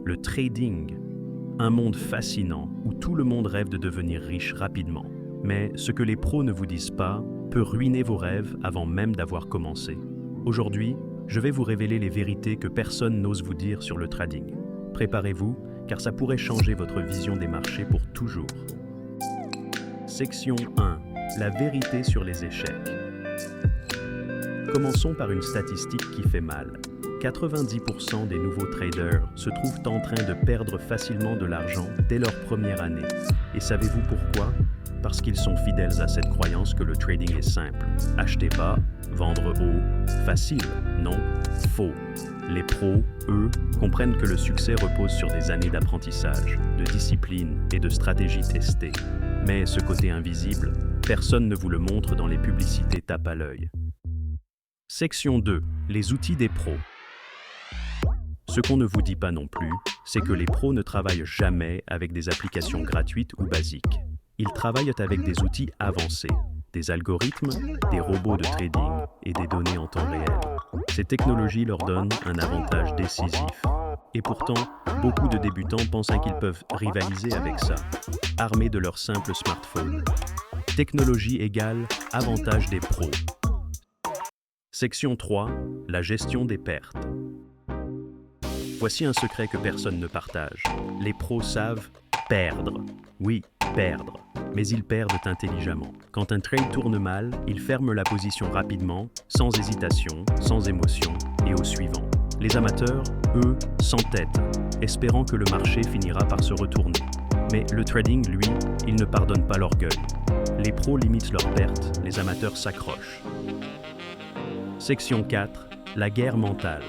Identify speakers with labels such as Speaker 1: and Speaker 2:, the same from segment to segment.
Speaker 1: Le trading, un monde fascinant où tout le monde rêve de devenir riche rapidement. Mais ce que les pros ne vous disent pas peut ruiner vos rêves avant même d'avoir commencé. Aujourd'hui, je vais vous révéler les vérités que personne n'ose vous dire sur le trading. Préparez-vous, car ça pourrait changer votre vision des marchés pour toujours. Section 1. La vérité sur les échecs. Commençons par une statistique qui fait mal. 90% des nouveaux traders se trouvent en train de perdre facilement de l'argent dès leur première année. Et savez-vous pourquoi? Parce qu'ils sont fidèles à cette croyance que le trading est simple. Acheter bas, vendre haut, facile, non, faux. Les pros, eux, comprennent que le succès repose sur des années d'apprentissage, de discipline et de stratégie testée. Mais ce côté invisible, personne ne vous le montre dans les publicités tape à l'œil. Section 2. Les outils des pros. Ce qu'on ne vous dit pas non plus, c'est que les pros ne travaillent jamais avec des applications gratuites ou basiques. Ils travaillent avec des outils avancés, des algorithmes, des robots de trading et des données en temps réel. Ces technologies leur donnent un avantage décisif. Et pourtant, beaucoup de débutants pensent qu'ils peuvent rivaliser avec ça, armés de leur simple smartphone. Technologie égale avantage des pros. Section 3. La gestion des pertes. Voici un secret que personne ne partage. Les pros savent perdre. Oui, perdre. Mais ils perdent intelligemment. Quand un trade tourne mal, ils ferment la position rapidement, sans hésitation, sans émotion, et au suivant. Les amateurs, eux, s'entêtent, espérant que le marché finira par se retourner. Mais le trading, lui, il ne pardonne pas l'orgueil. Les pros limitent leurs pertes, les amateurs s'accrochent. Section 4. La guerre mentale.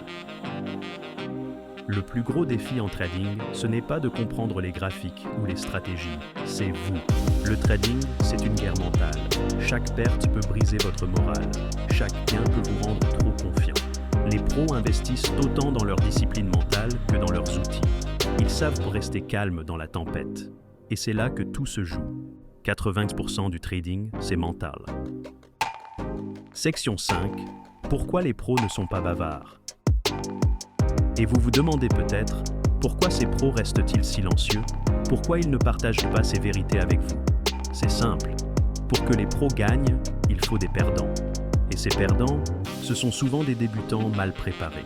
Speaker 1: Le plus gros défi en trading, ce n'est pas de comprendre les graphiques ou les stratégies, c'est vous. Le trading, c'est une guerre mentale. Chaque perte peut briser votre morale. Chaque gain peut vous rendre trop confiant. Les pros investissent autant dans leur discipline mentale que dans leurs outils. Ils savent rester calmes dans la tempête. Et c'est là que tout se joue. 80% du trading, c'est mental. Section 5. Pourquoi les pros ne sont pas bavards? Et vous vous demandez peut-être, pourquoi ces pros restent-ils silencieux? Pourquoi ils ne partagent pas ces vérités avec vous? C'est simple. Pour que les pros gagnent, il faut des perdants. Et ces perdants, ce sont souvent des débutants mal préparés.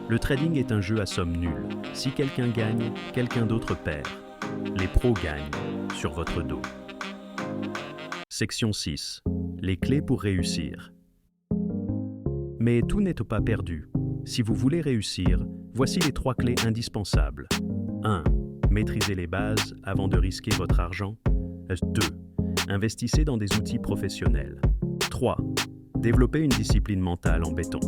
Speaker 1: Le trading est un jeu à somme nulle. Si quelqu'un gagne, quelqu'un d'autre perd. Les pros gagnent sur votre dos. Section 6. Les clés pour réussir. Mais tout n'est pas perdu. Si vous voulez réussir, voici les 3 clés indispensables. 1. Maîtrisez les bases avant de risquer votre argent. 2. Investissez dans des outils professionnels. 3. Développez une discipline mentale en béton.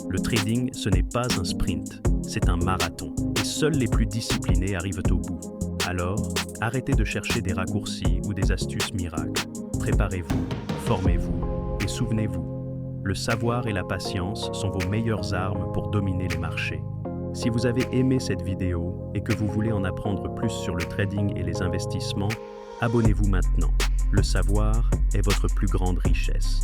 Speaker 1: Le trading, ce n'est pas un sprint, c'est un marathon. Et seuls les plus disciplinés arrivent au bout. Alors, arrêtez de chercher des raccourcis ou des astuces miracles. Préparez-vous, formez-vous et souvenez-vous. Le savoir et la patience sont vos meilleures armes pour dominer les marchés. Si vous avez aimé cette vidéo et que vous voulez en apprendre plus sur le trading et les investissements, abonnez-vous maintenant. Le savoir est votre plus grande richesse.